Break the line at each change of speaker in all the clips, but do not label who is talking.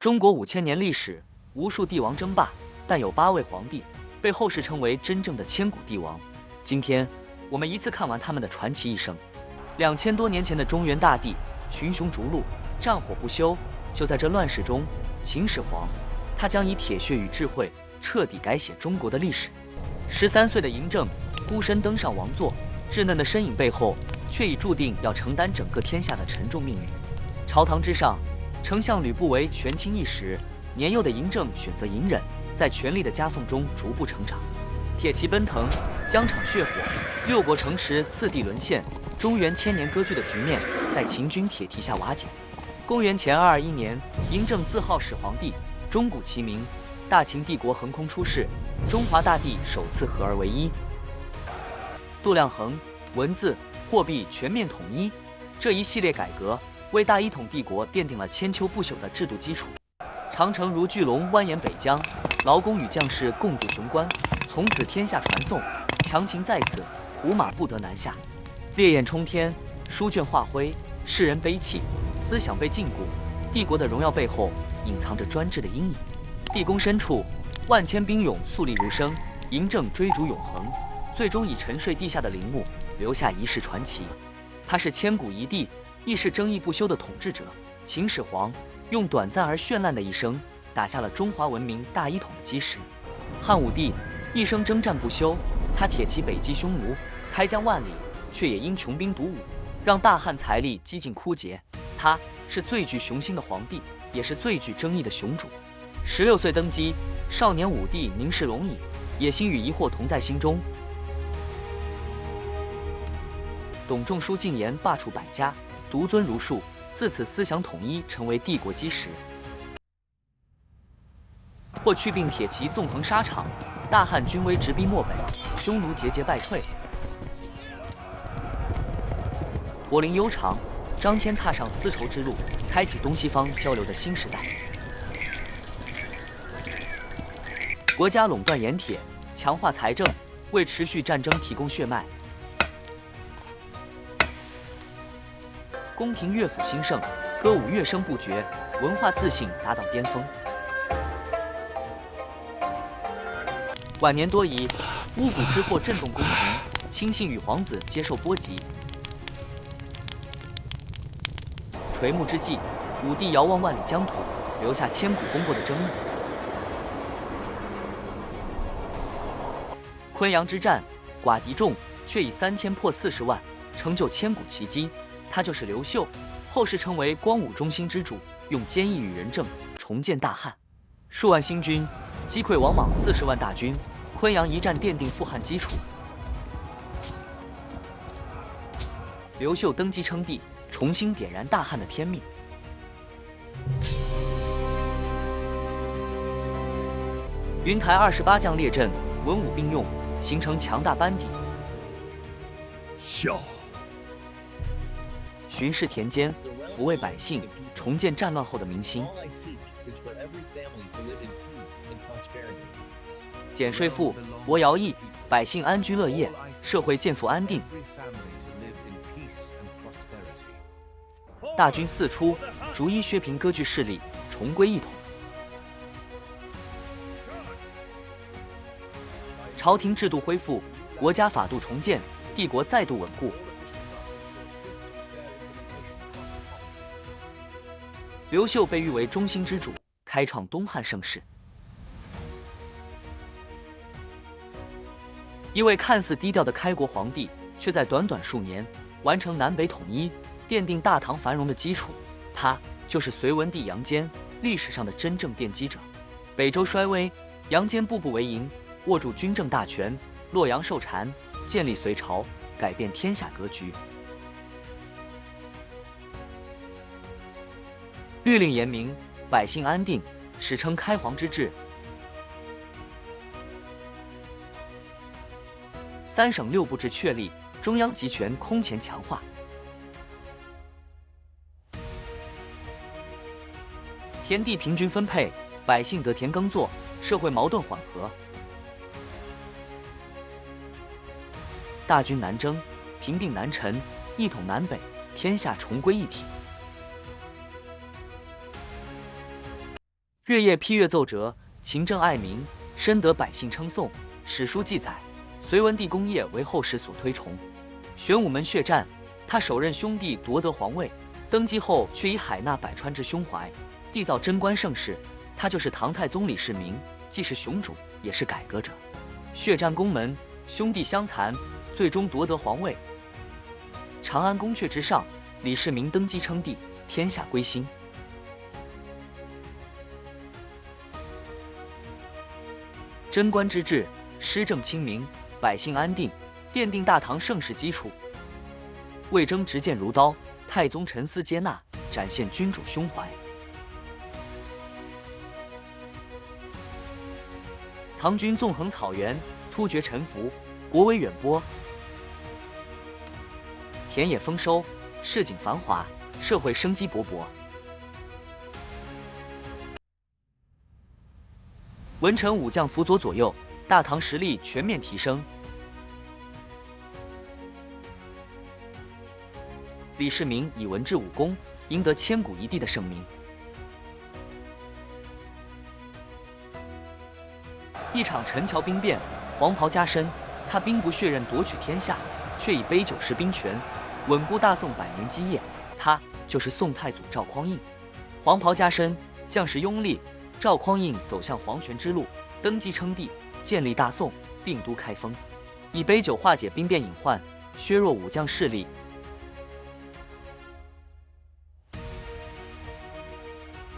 中国5000年历史，无数帝王争霸，但有8位皇帝被后世称为真正的千古帝王。今天我们一次看完他们的传奇一生。2000多年前的中原大地，群雄逐鹿，战火不休。就在这乱世中，秦始皇，他将以铁血与智慧彻底改写中国的历史。13岁的嬴政孤身登上王座，稚嫩的身影背后，却已注定要承担整个天下的沉重命运。朝堂之上，丞相吕不韦权倾一时，年幼的嬴政选择隐忍，在权力的夹缝中逐步成长。铁骑奔腾，疆场血火，6国城池次第沦陷，中原千年割据的局面在秦军铁蹄下瓦解。公元前221年，嬴政自号始皇帝，钟鼓齐鸣，大秦帝国横空出世，中华大地首次合而为一，度量衡、文字、货币全面统一。这一系列改革为大一统帝国奠定了千秋不朽的制度基础。长城如巨龙蜿蜒北疆，劳工与将士共筑雄关，从此天下传颂，强秦在此，胡马不得南下。烈焰冲天，书卷化灰，世人悲泣，思想被禁锢。帝国的荣耀背后隐藏着专制的阴影。地宫深处，万千兵勇肃立如生，嬴政追逐永恒，最终以沉睡地下的陵墓留下一世传奇。他是千古一帝，亦是争议不休的统治者。秦始皇用短暂而绚烂的一生，打下了中华文明大一统的基石。汉武帝一生征战不休，他铁骑北击匈奴，开疆万里，却也因穷兵黩武，让大汉财力几近枯竭。他是最具雄心的皇帝，也是最具争议的雄主。16岁登基，少年武帝凝视龙椅，野心与疑惑同在心中。董仲舒进言罢黜百家，独尊儒术，自此思想统一成为帝国基石。霍去病铁骑纵横沙场，大汉军威直逼漠北，匈奴节节败退。驼铃悠长，张骞踏上丝绸之路，开启东西方交流的新时代。国家垄断盐铁，强化财政，为持续战争提供血脉。宫廷乐府兴盛，歌舞乐声不绝，文化自信达到巅峰。晚年多疑，巫蛊之祸震动宫廷，亲信与皇子接受波及。垂暮之际，武帝遥望万里疆土，留下千古功过的争议。昆阳之战，寡敌众，却以3000破40万，成就千古奇迹。他就是刘秀，后世称为光武中兴之主，用坚毅与仁政重建大汉。数万新军击溃王莽40万大军，昆阳一战奠定复汉基础。刘秀登基称帝，重新点燃大汉的天命。云台28将列阵，文武并用，形成强大班底。
笑。
巡视田间，抚慰百姓，重建战乱后的民心。减税赋，博徭役，百姓安居乐业，社会渐复安定。大军四出，逐一削平割据势力，重归一统。朝廷制度恢复，国家法度重建，帝国再度稳固。刘秀被誉为中兴之主，开创东汉盛世。一位看似低调的开国皇帝，却在短短数年完成南北统一，奠定大唐繁荣的基础。他就是隋文帝杨坚，历史上的真正奠基者。北周衰微，杨坚步步为营，握住军政大权，洛阳受禅，建立隋朝，改变天下格局。律令严明，百姓安定，史称开皇之治。3省6部制确立，中央集权空前强化。田地平均分配，百姓得田耕作，社会矛盾缓和。大军南征，平定南陈，一统南北，天下重归一体。月夜批阅奏折，勤政爱民，深得百姓称颂。史书记载，隋文帝功业为后世所推崇。玄武门血战，他首任兄弟夺得皇位，登基后却以海纳百川之胸怀，缔造贞观盛世。他就是唐太宗李世民，既是雄主，也是改革者。血战宫门，兄弟相残，最终夺得皇位。长安宫阙之上，李世民登基称帝，天下归心。贞观之治，施政清明，百姓安定，奠定大唐盛世基础。魏征执剑如刀，太宗沉思接纳，展现君主胸怀。唐军纵横草原，突厥臣服，国威远播。田野丰收，市井繁华，社会生机勃勃。文臣武将辅佐左右，大唐实力全面提升。李世民以文治武功，赢得千古一帝的盛名。一场陈桥兵变，黄袍加身，他兵不血刃夺取天下，却以杯酒释兵权，稳固大宋百年基业。他就是宋太祖赵匡胤。黄袍加身，将士拥立，赵匡胤走向皇权之路，登基称帝，建立大宋，定都开封，以杯酒化解兵变隐患，削弱武将势力。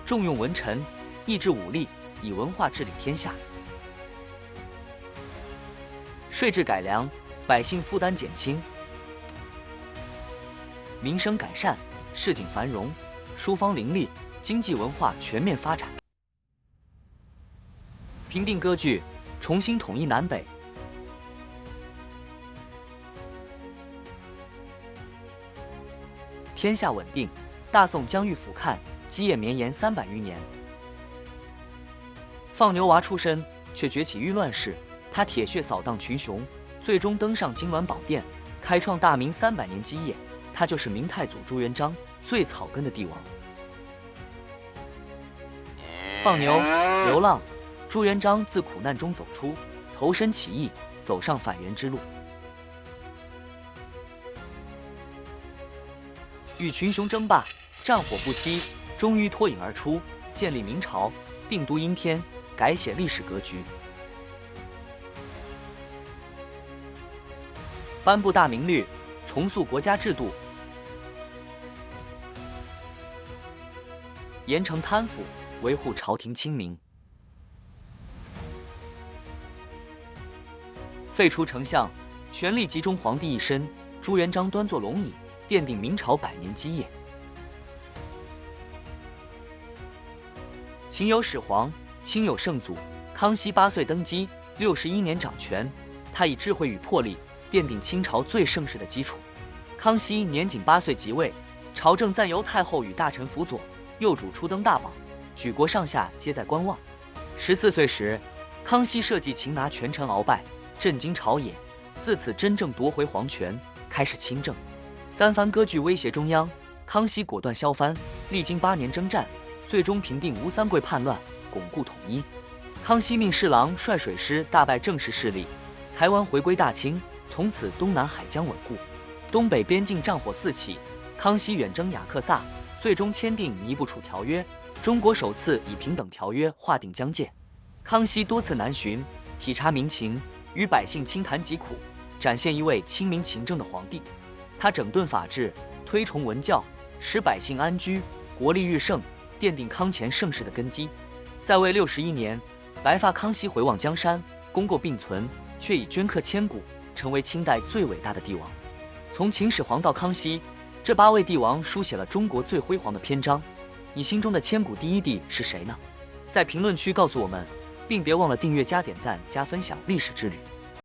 重用文臣，抑制武力，以文化治理天下。税制改良，百姓负担减轻，民生改善，市井繁荣，书坊林立，经济文化全面发展。平定割据，重新统一南北。天下稳定，大宋疆域俯瞰，基业绵延300余年。放牛娃出身，却崛起于乱世。他铁血扫荡群雄，最终登上金銮宝殿，开创大明300年基业。他就是明太祖朱元璋，最草根的帝王。放牛流浪，朱元璋自苦难中走出，投身起义，走上反元之路。与群雄争霸，战火不息，终于脱颖而出，建立明朝，定都阴天，改写历史格局。颁布大明律，重塑国家制度，严惩贪腐，维护朝廷清明，废除丞相，权力集中皇帝一身。朱元璋端坐龙椅，奠定明朝100年基业。秦有始皇，清有圣祖。康熙8岁登基，61年掌权，他以智慧与魄力奠定清朝最盛世的基础。康熙年仅8岁即位，朝政暂由太后与大臣辅佐，幼主初登大宝，举国上下皆在观望。14岁时，康熙设计擒拿权臣鳌拜，震惊朝野，自此真正夺回皇权，开始亲政。3番割据威胁中央，康熙果断削藩，历经8年征战，最终平定吴三桂叛乱，巩固统一。康熙命侍郎率水师大败郑氏势力，台湾回归大清，从此东南海疆稳固。东北边境战火四起，康熙远征雅克萨，最终签订尼布楚条约，中国首次以平等条约划定疆界。康熙多次南巡，体察民情，与百姓清谈疾苦，展现一位亲民勤政的皇帝。他整顿法治，推崇文教，使百姓安居，国力日盛，奠定康乾盛世的根基。在位61年，白发康熙回望江山，功过并存，却以镌刻千古，成为清代最伟大的帝王。从秦始皇到康熙，这8位帝王书写了中国最辉煌的篇章。你心中的千古第一帝是谁呢？在评论区告诉我们，并别忘了订阅加点赞加分享历史之旅。